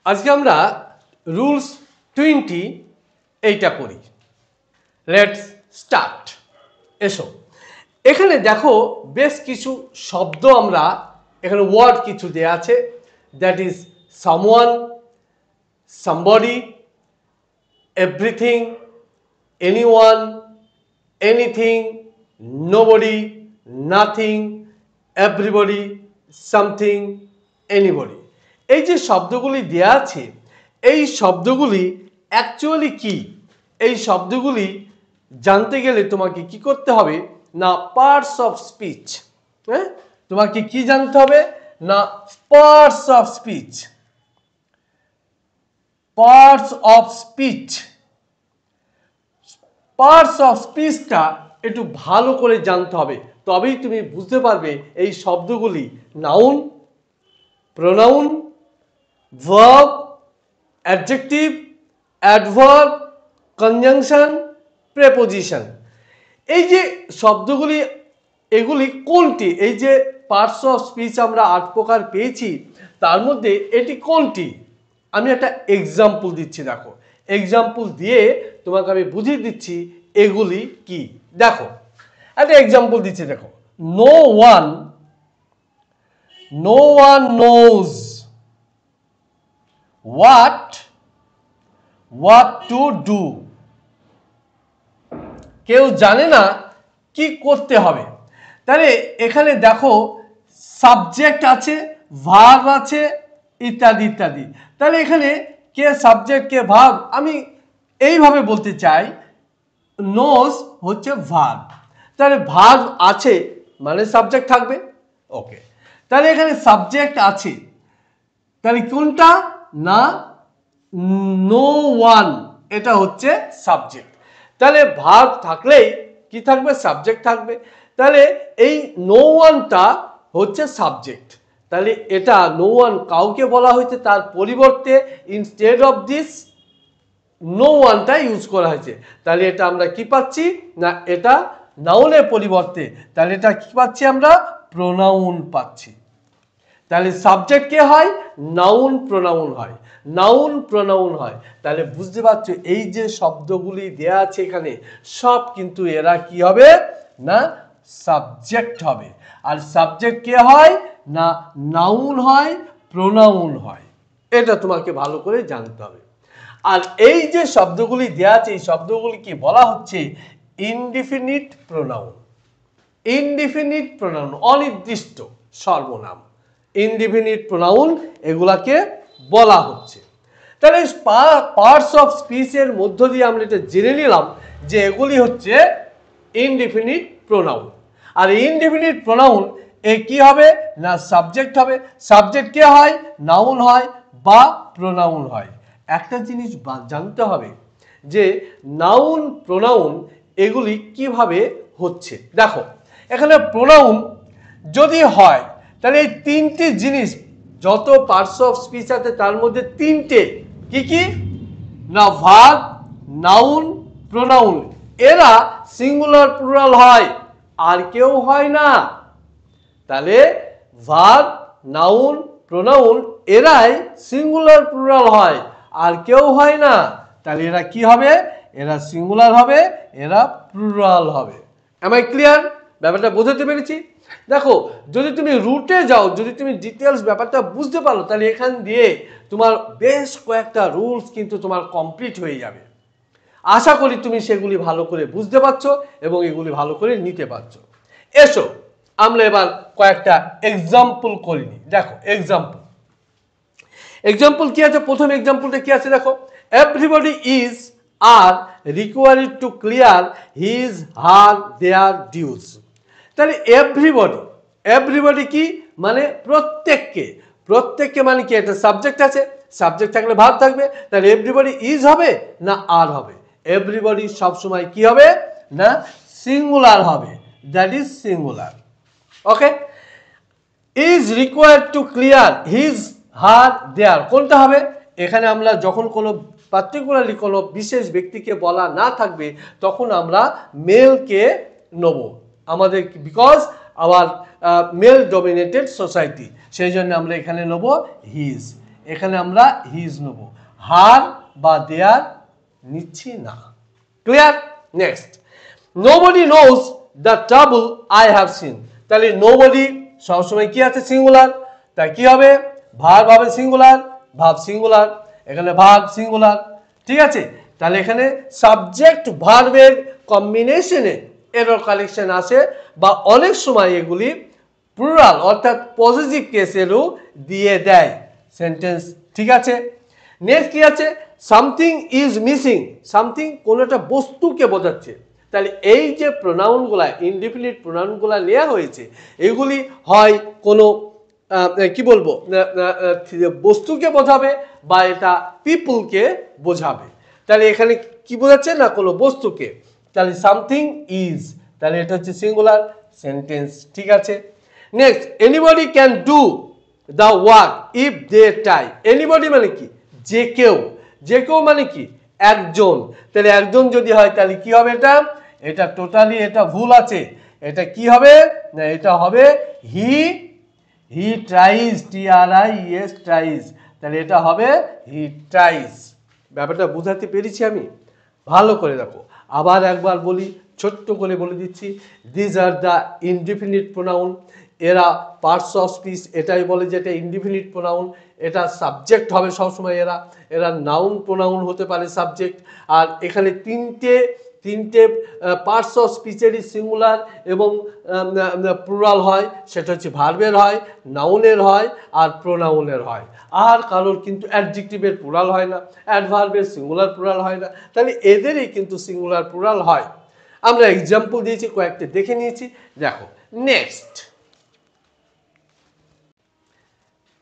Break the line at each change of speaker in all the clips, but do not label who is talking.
আজকে আমরা রুলস 20 এইটা করি। Let's start. এসো, এখানে দেখো বেশ কিছু শব্দ আমরা এখানে ওয়ার্ড কিছু দেয়া আছে, that is someone, somebody, everything, anyone, anything, nobody, nothing, everybody, something, anybody. এই যে শব্দগুলি দেয়া আছে, এই শব্দগুলি অ্যাকচুয়ালি কি? এই শব্দগুলি জানতে গেলে তোমাকে কি করতে হবে না, পার্টস অফ স্পিচ। হ্যাঁ, তোমাকে কি জানতে হবে না, parts of speech. Parts of speech, parts of স্পিচটা একটু ভালো করে জানতে হবে, তবেই তুমি বুঝতে পারবে এই শব্দগুলি noun, pronoun, verb, adjective, adverb, conjunction, preposition. এই যে শব্দগুলি, এগুলি কোনটি? এই যে পার্টস অফ স্পিচ আমরা 8 প্রকার পেয়েছি, তার মধ্যে এটি কোনটি? আমি একটা এক্সাম্পল দিচ্ছি, দেখো এক্সাম্পল দিয়ে তোমাকে আমি বুঝিয়ে দিচ্ছি এগুলি কি। দেখো একটা এক্সাম্পল দিচ্ছি, দেখো no one knows what to do। কেউ জানে না কি করতে হবে। তাহলে এখানে দেখো সাবজেক্ট আছে, ভার্ব আছে, ইত্যাদি ইত্যাদি। তাহলে এখানে কে সাবজেক্ট কে ভার্ব, আমি এইভাবে বলতে চাই নোজ হচ্ছে ভার্ব। তাহলে ভার্ব আছে মানে সাবজেক্ট থাকবে। ওকে, তাহলে এখানে সাবজেক্ট আছে, তাহলে কোনটা না, নো ওয়ান, এটা হচ্ছে সাবজেক্ট। তাহলে ভার্ব থাকলেই কি থাকবে, সাবজেক্ট থাকবে। তাহলে এই নো ওয়ানটা হচ্ছে সাবজেক্ট। তাহলে এটা নো ওয়ান কাউকে বলা হয়েছে, তার পরিবর্তে ইনস্টেড অফ দিস নো ওয়ানটা ইউজ করা হয়েছে। তাহলে এটা আমরা কি পাচ্ছি না, এটা নাউনের পরিবর্তে, তাহলে এটা কি পাচ্ছি আমরা, প্রোনাউন পাচ্ছি। তাহলে সাবজেক্ট কে হয়, নাউন প্রোনাউন হয়, নাউন প্রোনাউন হয়। তাহলে বুঝতে পারছো এই যে শব্দগুলি দেয়া আছে এখানে সব কিন্তু এরা কি হবে না, সাবজেক্ট হবে। আর সাবজেক্ট কে হয় না, নাউন হয়, প্রোনাউন হয়। এটা তোমাকে ভালো করে জানতে হবে। আর এই যে শব্দগুলি দেয়া আছে, এই শব্দগুলিকে বলা হচ্ছে ইনডিফিনিট প্রোনাউন। ইনডিফিনিট প্রোনাউন, অনির্দিষ্ট সর্বনাম, ইনডিফিনিট প্রোনাউন এগুলাকে বলা হচ্ছে। তাহলে পার্টস অফ স্পিচের মধ্য দিয়ে আমরা এটা জেনে নিলাম যে এগুলি হচ্ছে ইনডিফিনিট প্রোনাউন। আর ইনডিফিনিট প্রোনাউন এ কি হবে না, সাবজেক্ট হবে। সাবজেক্ট কে হয়, নাউন হয় বা প্রোনাউন হয়। একটা জিনিস জানতে হবে যে নাউন প্রোনাউন এগুলি কিভাবে হচ্ছে। দেখো এখানে প্রোনাউন যদি হয়, তাহলে এই তিনটি জিনিস, যত পার্টস অফ স্পিচ আছে তার মধ্যে তিনটে কি কি না, ভার্ব, নাউন, প্রোনাউন, এরা সিঙ্গুলার প্লুরাল হয়, আর কেউ হয় না। তাহলে ভার্ব, নাউন, প্রোনাউন এরাই সিঙ্গুলার প্লুরাল হয়, আর কেউ হয় না। তাহলে এরা কি হবে, এরা সিঙ্গুলার হবে, এরা প্লুরাল হবে। Am I clear? ব্যাপারটা বোঝাতে পেরেছি? দেখো যদি তুমি রুটে যাও, যদি তুমি ডিটেলস ব্যাপারটা বুঝতে পারো, তাহলে এখান দিয়ে তোমার বেশ কয়েকটা রুলস কিন্তু তোমার কমপ্লিট হয়ে যাবে। আশা করি তুমি সেগুলি ভালো করে বুঝতে পারছো এবং এগুলি ভালো করে নিতে পারছো। এসো আমরা এবার কয়েকটা এক্সাম্পল করে নিই। দেখো এক্সাম্পল কি আছে, প্রথম এক্সাম্পলটা কি আছে দেখো, everybody is are required to clear his her their dues. তাহলে এভরিবডি কি মানে প্রত্যেককে, প্রত্যেককে মানে কি, একটা সাবজেক্ট আছে, সাবজেক্ট থাকলে ভার্ব থাকবে। তাহলে এভরিবডি ইজ হবে না আর হবে, এভরিবডি সবসময় কি হবে না, সিঙ্গুলার হবে, that is singular. Okay, is required to clear his her their, কোনটা হবে? এখানে আমরা যখন কোনো পার্টিকুলারলি কোনো বিশেষ ব্যক্তিকে বলা না থাকবে তখন আমরা মেলকে নেব আমাদের, because our male dominated society, সেই জন্য আমরা এখানে নেব হিজ। এখানে আমরা হিজ নেব, হার বা দেয়ার নিচ্ছি না। Clear? Next, nobody knows the trouble I have seen. তাহলে নোবডি সবসময় কি আছে? সিঙ্গুলার। তাই কি হবে? ভার্ব হবে সিঙ্গুলার, ভার্ব সিঙ্গুলার, এখানে ভার্ব সিঙ্গুলার। ঠিক আছে? তাহলে এখানে সাবজেক্ট ভার্বের কম্বিনেশনে এরর কালেকশন আসে, বা অনেক সময় এগুলি প্লুরাল অর্থাৎ পজিটিভ কেসেরও দিয়ে দেয় সেন্টেন্স। ঠিক আছে? নেক্সট কি আছে? Something is missing. সামথিং কোনো একটা বস্তুকে বোঝাচ্ছে। তাহলে এই যে প্রোনাউনগুলা, ইনডিফিনিট প্রোনাউনগুলা নেওয়া হয়েছে, এগুলি হয় কোনো কি বলবো, বস্তুকে বোঝাবে বা এটা পিপলকে বোঝাবে। তাহলে এখানে কি বোঝাচ্ছে? না কোনো বস্তুকে। তাহলে সামথিং ইজ, তাহলে এটা হচ্ছে সিঙ্গুলার সেন্টেন্স। ঠিক আছে? Next, anybody can do the work if they try. Anybody মানে কি? যে কেউ। যে কেউ মানে কি? একজন। তাহলে একজন যদি হয় তাহলে কি হবে? এটা এটা টোটালি এটা ভুল আছে। এটা কি হবে? না এটা হবে হি, হি ট্রাইজ, TRIES ট্রাইজ। তাহলে এটা হবে হি ট্রাইজ। ব্যাপারটা বুঝাতে পেরেছি আমি? ভালো করে দেখো, আবার একবার বলি, ছোট্ট করে বলে দিচ্ছি। This are the indefinite pronoun. এরা পার্টস অফ স্পিচ, এটাই বলে যে এটা ইনডিফিনিট প্রোনাউন। এটা সাবজেক্ট হবে সবসময়। এরা নাউন প্রোনাউন হতে পারে সাবজেক্ট। আর এখানে তিনটে পার্টস অফ স্পিচেরই সিঙ্গুলার এবং প্লুরাল হয়। সেটা হচ্ছে ভার্বের হয়, নাউনের হয় আর প্রোনাউনের হয়। আর কারোর কিন্তু অ্যাডজেক্টিভের প্লুরাল হয় না, অ্যাডভার্বের সিঙ্গুলার প্লুরাল হয় না। তাহলে এদেরই কিন্তু সিঙ্গুলার প্লুরাল হয়। আমরা এক্সাম্পল দিয়েছি, কয়েকটা দেখে নিয়েছি। দেখো নেক্সট,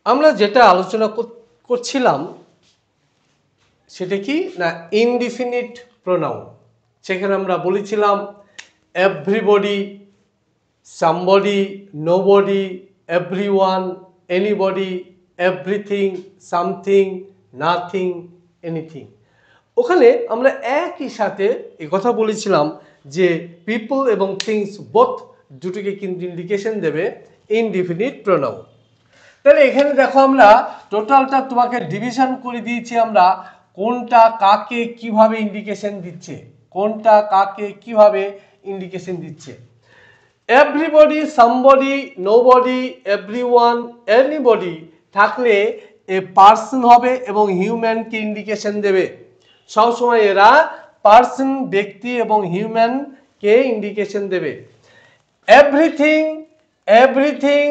আমরা যেটা আলোচনা করছিলাম সেটা কি? না ইনডিফিনিট প্রোনাউন। সেখানে আমরা বলেছিলাম everybody, somebody, nobody, everyone, anybody, everything, something, nothing, anything. ওখানে আমরা একই সাথে কথা বলেছিলাম যে পিপল এবং থিংস বোথ দুটোকে কিন্তু ইন্ডিকেশন দেবে ইনডিফিনিট প্রোনাউন। তাহলে এখানে দেখো আমরা টোটালটা তোমাকে ডিভিশন করে দিয়েছি আমরা, কোনটা কাকে কিভাবে ইন্ডিকেশন দিচ্ছে, কোনটা কাকে কিভাবে ইন্ডিকেশন দিচ্ছে। Everybody, somebody, nobody, everyone, anybody থাকলে এ পার্সন হবে এবং হিউম্যানকে ইন্ডিকেশন দেবে। সবসময় এরা পার্সন, ব্যক্তি এবং হিউম্যানকে ইন্ডিকেশন দেবে। Everything, everything,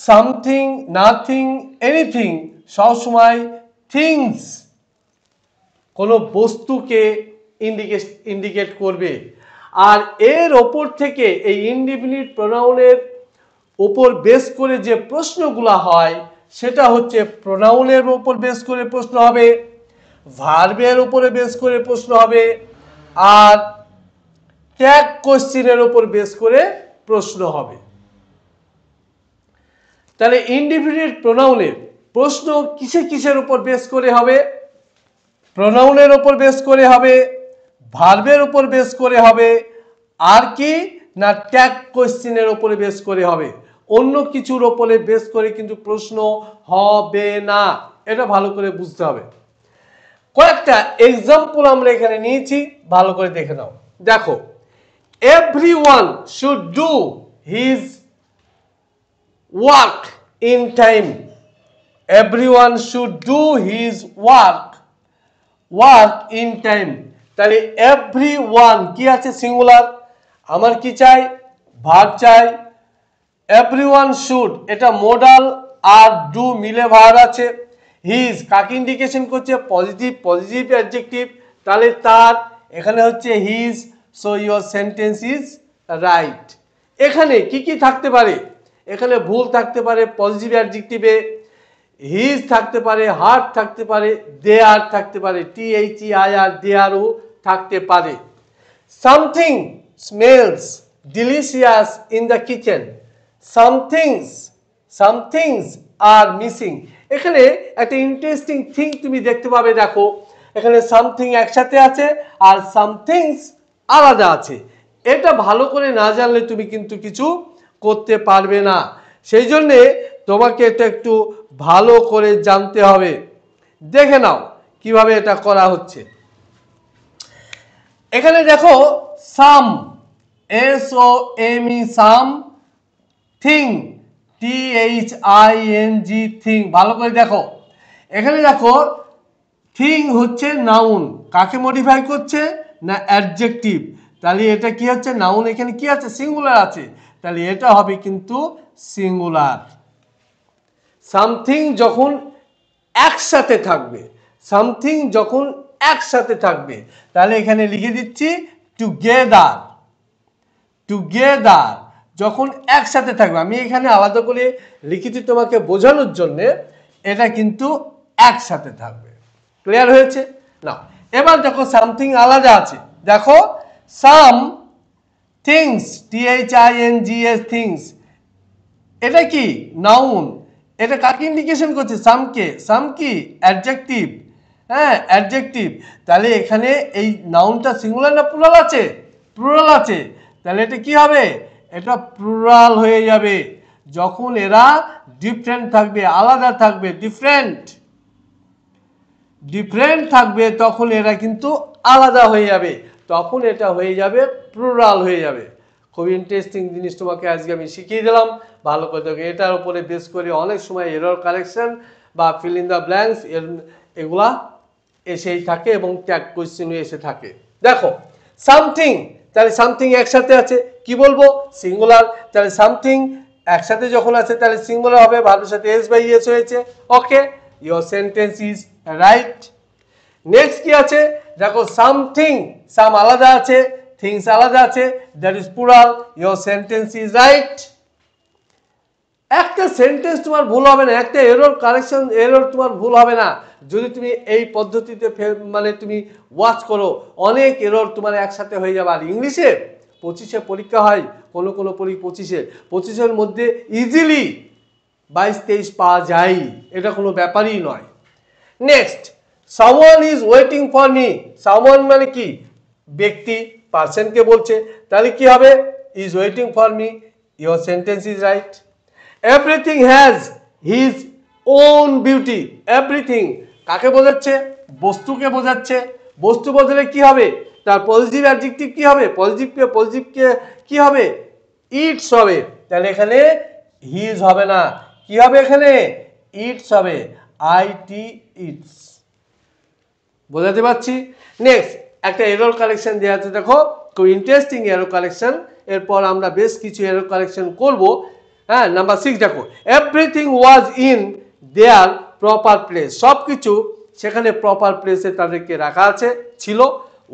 something, nothing, anything সবসময় থিংস, কোনো বস্তুকে ইন্ডিকেট করবে। আর এর ওপর থেকে এই ইনডিফিনিট প্রোনাউনের উপর বেস করে যে প্রশ্নগুলো হয় সেটা হচ্ছে প্রোনাউনের উপর বেস করে প্রশ্ন হবে, ভার্বের উপরে বেস করে প্রশ্ন হবে, আর ট্যাগ কোশ্চেনের উপর বেস করে প্রশ্ন হবে। তাহলে ইনডিফিনিট প্রোনাউনের প্রশ্ন কিসের উপর বেস করে হবে? প্রোনাউনের উপর বেস করে হবে, ভার্বের উপর বেস করে হবে, আর কি না ট্যাগ কোশ্চেনের উপরে বেস করে হবে। অন্য কিছুর উপরে বেস করে কিন্তু প্রশ্ন হবে না, এটা ভালো করে বুঝতে হবে। কয়েকটা এক্সাম্পল আমরা এখানে নিয়েছি, ভালো করে দেখে নাও। দেখো, everyone should do his work in time. Everyone should do his work in time. তাহলে এভরিওয়ান কি আছে? সিঙ্গুলার। আমার কি চাই? ভার্ব চাই। এভরিওয়ান শুড এটা মোডাল আর ডু মিলে ভার্ব আছে। হিজ কাকে ইন্ডিকেশন করছে? Positive adjective. তাহলে তার, এখানে হচ্ছে his. So your sentence is right. এখানে কি থাকতে পারে? এখানে ভুল থাকতে পারে পজিটিভ অ্যাডজেক্টিভে, হিজ থাকতে পারে, হার্ট থাকতে পারে, দেয়ার থাকতে পারে, THEIR দেয়ারও থাকতে পারে। Something smells delicious in the kitchen. Somethings are missing. এখানে একটা ইন্টারেস্টিং থিং তুমি দেখতে পাবে। দেখো, এখানে সামথিং একসাথে আছে আর সামথিংস আলাদা আছে। এটা ভালো করে না জানলে তুমি কিন্তু কিছু করতে পারবে না। সেই জন্যে তোমাকে এটা একটু ভালো করে জানতে হবে। দেখে নাও কিভাবে এটা করা হচ্ছে। এখানে দেখো সাম, SOME, সাম, থিং, THING, থিং। ভালো করে দেখো, এখানে দেখো থিং হচ্ছে নাউন, কাকে মডিফাই করছে না অ্যাডজেক্টিভ। তাহলে এটা কি হচ্ছে নাউন, এখানে কি আছে সিঙ্গুলার আছে, তাহলে এটা হবে কিন্তু সিঙ্গুলার। সামথিং যখন একসাথে থাকবে, সামথিং যখন একসাথে থাকবে তাহলে এখানে লিখে দিচ্ছি টুগেদার। টুগেদার যখন একসাথে থাকবে, আমি এখানে আলাদা করে লিখেছি তোমাকে বোঝানোর জন্য, এটা কিন্তু একসাথে থাকবে। ক্লিয়ার হয়েছে না? এবার দেখো সামথিং আলাদা আছে, দেখো সাম থিংস, THINGS, থিংস, এটা কি নাউন, এটা কাকে ইন্ডিকেশন করছে সামকে, সাম কি অ্যাডজেক্টিভ, হ্যাঁ অ্যাডজেক্টিভ। তাহলে এখানে এই নাউনটা সিঙ্গুলার না প্লুরাল আছে, প্লুরাল আছে, তাহলে এটা কি হবে, এটা প্লুরাল হয়ে যাবে যখন এরা ডিফারেন্ট থাকবে, আলাদা থাকবে, ডিফারেন্ট ডিফারেন্ট থাকবে তখন এরা কিন্তু আলাদা হয়ে যাবে, তখন এটা হয়ে যাবে প্লুরাল হয়ে যাবে। খুব ইন্টারেস্টিং জিনিস তোমাকে আজকে আমি শিখিয়ে দিলাম, ভালো করে দেখো। এটার উপরে বেস করে অনেক সময় এরর কারেকশন বা ফিল ইন দ্য ব্ল্যাঙ্কস এগুলা এসেই থাকে এবং ট্যাগ কোয়েশ্চেনও এসে থাকে। দেখো সামথিং, তাহলে সামথিং একসাথে আছে, কি বলবো সিঙ্গুলার, তাহলে সামথিং একসাথে যখন আছে তাহলে সিঙ্গুলার হবে, ভার্বের সাথে এস বাই এস হয়েছে, ওকে your sentence is right. Next কি আছে দেখো সামথিং, সাম আলাদা আছে, থিংস আলাদা আছে, that is plural, your sentence is right. একটা সেন্টেন্স তোমার ভুল হবে না, একটা এরর কারেকশন এরর তোমার ভুল হবে না যদি তুমি এই পদ্ধতিতে মানে তুমি ওয়াচ করো, অনেক এরর তোমার একসাথে হয়ে যাবে। আর ইংলিশে 25-এ পরীক্ষা হয়, কোনো 25-এর মধ্যে ইজিলি 22-23 পাওয়া যায়, এটা কোনো ব্যাপারই নয়। Next someone is waiting for me, someone মানে কি ব্যক্তি, পার্সনকে বলছে, তাহলে কি হবে is waiting for me, your sentence is right. Everything has his own beauty, everything কাকে বোঝাচ্ছে, বস্তুকে বোঝাচ্ছে, বস্তু বোঝালে কি হবে তার পজিটিভ অ্যাডজেক্টিভ কি হবে, পজিটিভকে কি হবে ইটস হবে, তাহলে এখানে হিজ হবে না, কি হবে এখানে ইটস হবে, IT ইটস। বোঝাতে পারছি? নেক্সট একটা এরর কালেকশন দেওয়া আছে, দেখো খুব ইন্টারেস্টিং এরর কালেকশন, এরপর আমরা বেশ কিছু এরর কালেকশন করব। হ্যাঁ নাম্বার 6 দেখো everything was in their proper place, সব কিছু সেখানে প্রপার প্লেসে তাদেরকে রাখা আছে ছিল।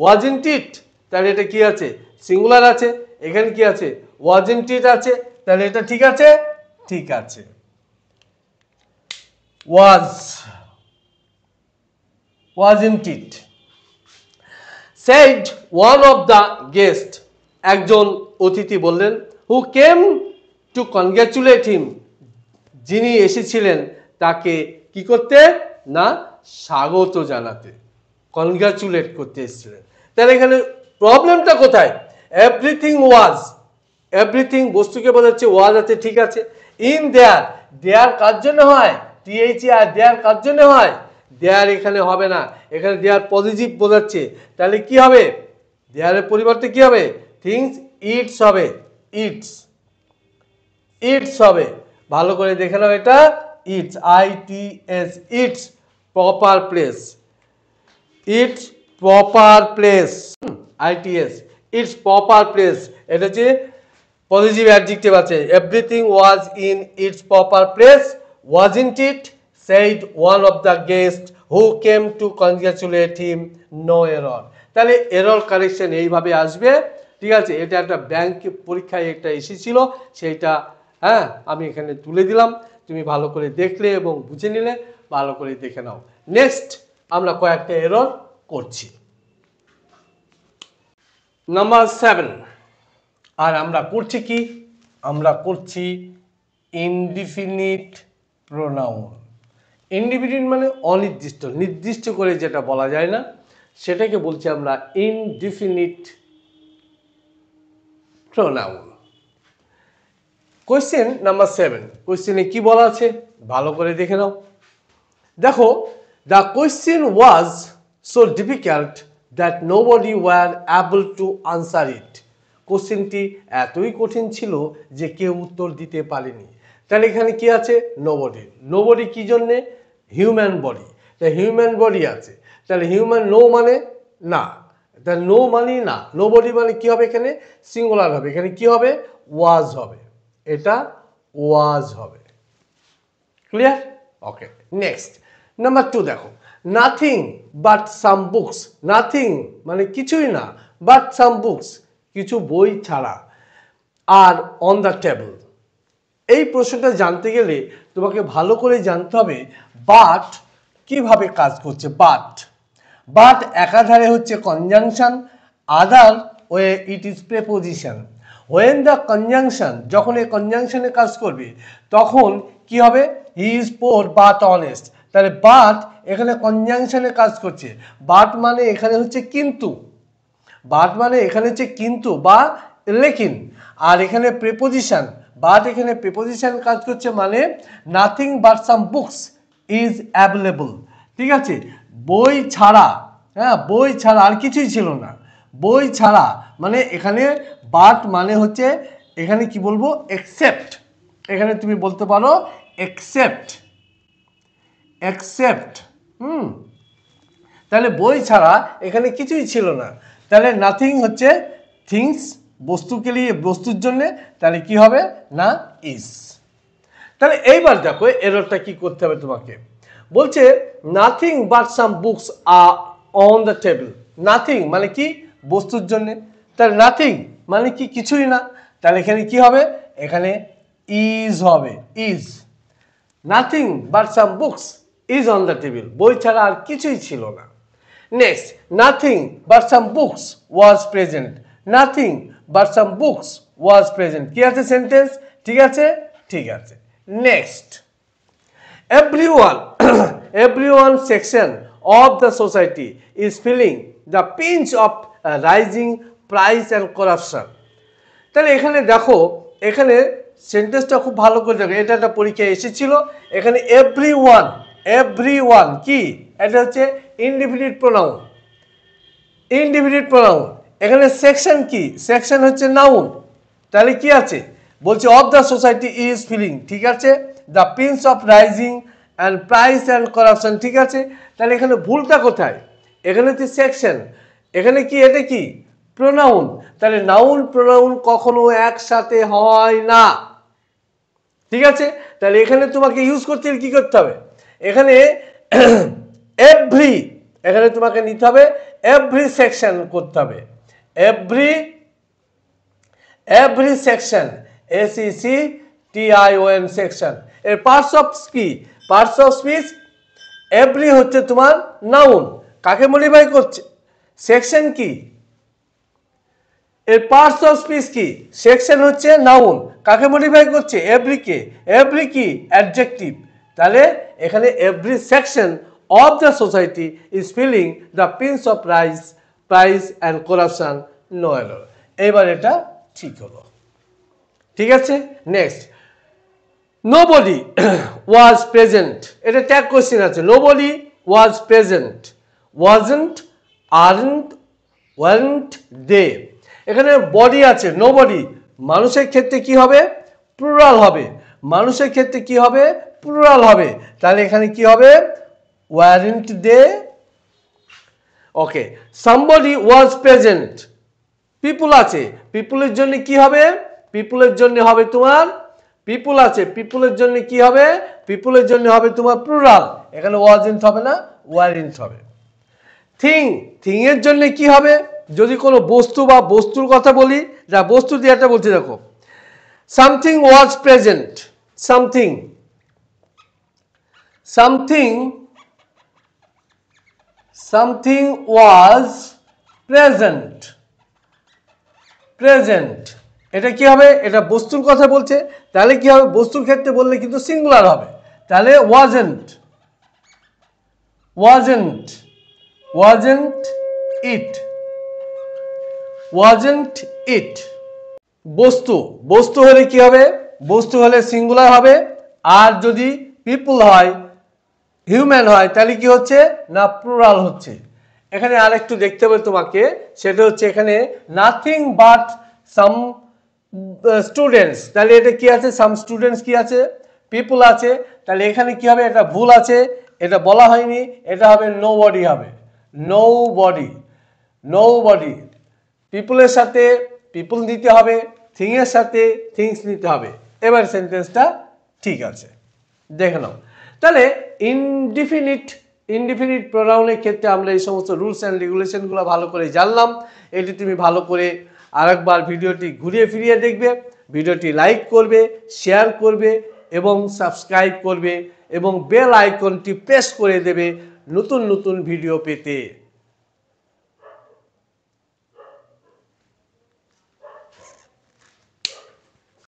ওয়াজন্ট ইট, তাহলে এটা কি আছে সিঙ্গুলার আছে, এখানে কি আছে ওয়াজন্ট ইট আছে, তাহলে এটা ঠিক আছে, ঠিক আছে। wasn't it, said one of the guests, একজন অতিথি বললেন, who came to congratulate him, যিনি এসেছিলেন তাকে কি করতে না স্বাগত জানাতে, কনগ্রাচুলেট করতে এসেছিলেন। তাহলে এখানে প্রবলেমটা কোথায়, এভরিথিং ওয়াজ, এভরিথিং বস্তুকে বোঝাচ্ছে, ওয়াজ আছে ঠিক আছে, ইন দেয়ার, দেয়ার কার জন্য হয়, THER দেয়ার কার জন্য হয়, দেয়ার এখানে হবে না, এখানে দেয়ার পজিটিভ বোঝাচ্ছে, তাহলে কি হবে দেয়ারের পরিবর্তে কি হবে থিংস ইটস হবে, ইটস ইটস হবে, ভালো করে দেখে নাও এটা it's, ITS it's proper place, it's proper place, ITS it's proper place, এটা হচ্ছে পজিটিভ অ্যাডজেক্টিভ আছে, everything was in it's proper place, wasn't it, said one of the guests who came to congratulate him, no error। তাহলে error correction এইভাবে আসবে, ঠিক আছে। এটা একটা ব্যাংক পরীক্ষায় একটা এসেছিল, সেইটা হ্যাঁ আমি এখানে তুলে দিলাম, তুমি ভালো করে দেখলে এবং বুঝে নিলে, ভালো করে দেখে নাও। নেক্সট আমরা কয়েকটা এরর করছি। নাম্বার 7, আর আমরা করছি কি, আমরা করছি ইনডিফিনিট প্রোনাউন। ইনডিফিনিট মানে অনির্দিষ্ট, নির্দিষ্ট করে যেটা বলা যায় না সেটাকে বলছি আমরা ইনডিফিনিট প্রোনাউন। কোয়েশ্চেন নাম্বার 7, কোয়েশ্চেনে কি বলা আছে ভালো করে দেখে নাও। দেখো, the question was so difficult that nobody were able to answer it. কোশ্চেনটি এতই কঠিন ছিল যে কেউ উত্তর দিতে পারেনি। তাহলে এখানে কি আছে? নোবডি। নোবডি কি জন্যে? Human body. তাই হিউম্যান বডি আছে, তাহলে হিউম্যান নো মানে না, তাহলে নো মানে না, নোবডি মানে কি হবে? এখানে সিঙ্গুলার হবে, এখানে কি হবে? ওয়াজ হবে, এটা ওয়াজ হবে। ক্লিয়ার? ওকে, নেক্সট নাম্বার 2 দেখো, nothing but some books. Nothing মানে কিছুই না, বাট সাম বুকস কিছু বই ছাড়া, আর অন দ্য টেবল। এই প্রশ্নটা জানতে গেলে তোমাকে ভালো করে জানতে হবে বাট কিভাবে কাজ করছে। বাট একাধারে হচ্ছে conjunction, other way it is preposition. When the conjunction, যখন এই কনজাংশনে কাজ করবে তখন কি হবে? He is poor but honest. তাহলে বাট এখানে কনজাংশনে কাজ করছে। বাট মানে এখানে হচ্ছে কিন্তু, বাট মানে এখানে হচ্ছে কিন্তু বা লেকিন, আর এখানে প্রেপোজিশন। বাট এখানে প্রেপোজিশন কাজ করছে, মানে nothing but some books is available. ঠিক আছে, বই ছাড়া, হ্যাঁ বই ছাড়া আর কিছুই ছিল না, বই ছাড়া মানে এখানে বাট মানে হচ্ছে এখানে কি বলবো? এক্সেপ্ট। এখানে তুমি বলতে পারো এক্সেপ্ট, এক্সেপ্ট। তাহলে বই ছাড়া এখানে কিছুই ছিল না। তাহলে নাথিং হচ্ছে থিংস, বস্তুকে নিয়ে, বস্তুর জন্য, তাহলে কি হবে? না ইজ। তাহলে এইবার দেখো এররটা কি করতে হবে তোমাকে। বলছে nothing but some books are on the table. Nothing মানে কি? বস্তুর জন্য। তাহলে নাথিং মানে কি? কিছুই না। তাহলে এখানে কি হবে? এখানে ইজ হবে, is. Nothing but some books is on the table, বই ছাড়া আর কিছুই ছিল না। Next, nothing but some books was present. Nothing but some books was present. কি আছে সেন্টেন্স? ঠিক আছে, ঠিক আছে। Next, everyone section of the society is feeling the pinch of rising price and corruption. তাহলে এখানে দেখো, এখানে সেন্টেন্সটা খুব ভালো করে দেখো, এটা একটা পরীক্ষায় এসেছিল। এখানে এভরিওয়ান কি? এটা হচ্ছে ইনডিফিনিট প্রোনাউন, ইনডিফিনিট প্রোনাউন। এখানে সেকশন কি? সেকশন হচ্ছে নাউন। তাহলে কি আছে? বলছে of the society is feeling, ঠিক আছে, the pinch of rising and price and corruption, ঠিক আছে। তাহলে এখানে ভুলটা কোথায়? এখানে হচ্ছে সেকশন, এখানে কি? এটা কি? প্রোনাউন। তাহলে নাউন প্রোনাউন কখনো একসাথে হয় না, ঠিক আছে। তাহলে এখানে তোমাকে ইউজ করতে কি করতে হবে? এখানে এভরি, এখানে তোমাকে নিতে হবে এভরি সেকশন করতে হবে, এভরি সেকশন, SECTION সেকশন। এর parts of speech, parts of speech every হচ্ছে তোমার নাউন, কাকে মডিফাই করছে? সেকশন কি? এর পার্টস অফ স্পিচ কি? সেকশন হচ্ছে নাউন, কাকে মডিফাই করছে? এভরিকে। এভরি কি? অ্যাডজেক্টিভ। তাহলে এখানে every section of the society is feeling the pinch of price and corruption, no error. এবার এটা ঠিক হলো, ঠিক আছে। Next, nobody was present. এটা ট্যাগ কোশ্চেন আছে। Nobody was present, wasn't, aren't, weren't they. এখানে বডি আছে, নোবডি। মানুষের ক্ষেত্রে কি হবে? প্লুরাল হবে। মানুষের ক্ষেত্রে কি হবে? প্লুরাল হবে। তাহলে এখানে কি হবে? Weren't they. Okay, somebody was present, people আছে, পিপুলের জন্য কি হবে? পিপুলের জন্য হবে তোমার, পিপুল আছে, পিপুলের জন্য কি হবে? পিপুলের জন্য হবে তোমার প্লুরাল, এখানে ওয়াজন্ট হবে না, ওয়ারেন্ট হবে। থিং, থিং এর জন্য কি হবে? যদি কোনো বস্তু বা বস্তুর কথা বলি, যা বস্তু দিয়ে একটা বলছি দেখো, something was present, something, something, something was present, present. এটা কি হবে? এটা বস্তুর কথা বলছে, তাহলে কি হবে? বস্তুর ক্ষেত্রে বললে কিন্তু সিঙ্গুলার হবে, তাহলে ওয়াজন্ট, ওয়াজন্ট, ওয়াজন্ট ইট, ওয়াজন্ট ইট। বস্তু, বস্তু হলে কি হবে? বস্তু হলে সিঙ্গুলার হবে, আর যদি পিপল হয়, হিউম্যান হয়, তাহলে কি হচ্ছে না প্লুরাল হচ্ছে। এখানে আরেকটু দেখতে হবে তোমাকে, সেটা হচ্ছে এখানে নাথিং বাট সাম স্টুডেন্টস, তাহলে এটা কি আছে, সাম স্টুডেন্টস কি আছে, পিপল আছে, তাহলে এখানে কি হবে, এটা ভুল আছে, এটা বলা হয়নি, এটা হবে নোবডি হবে, নোবডি, নোবডি। পিপলের সাথে পিপল নিতে হবে, থিংয়ের সাথে থিংস নিতে হবে। এবার সেন্টেন্সটা ঠিক আছে, দেখে নাও। তাহলে ইনডিফিনিট প্রোনাউনের ক্ষেত্রে আমরা এই সমস্ত রুলস অ্যান্ড রেগুলেশনগুলো ভালো করে জানলাম। এটি তুমি ভালো করে আরেকবার ভিডিওটি ঘুরিয়ে ফিরিয়ে দেখবে, ভিডিওটি লাইক করবে, শেয়ার করবে এবং সাবস্ক্রাইব করবে এবং বেল আইকনটি প্রেস করে দেবে নতুন নতুন ভিডিও পেতে।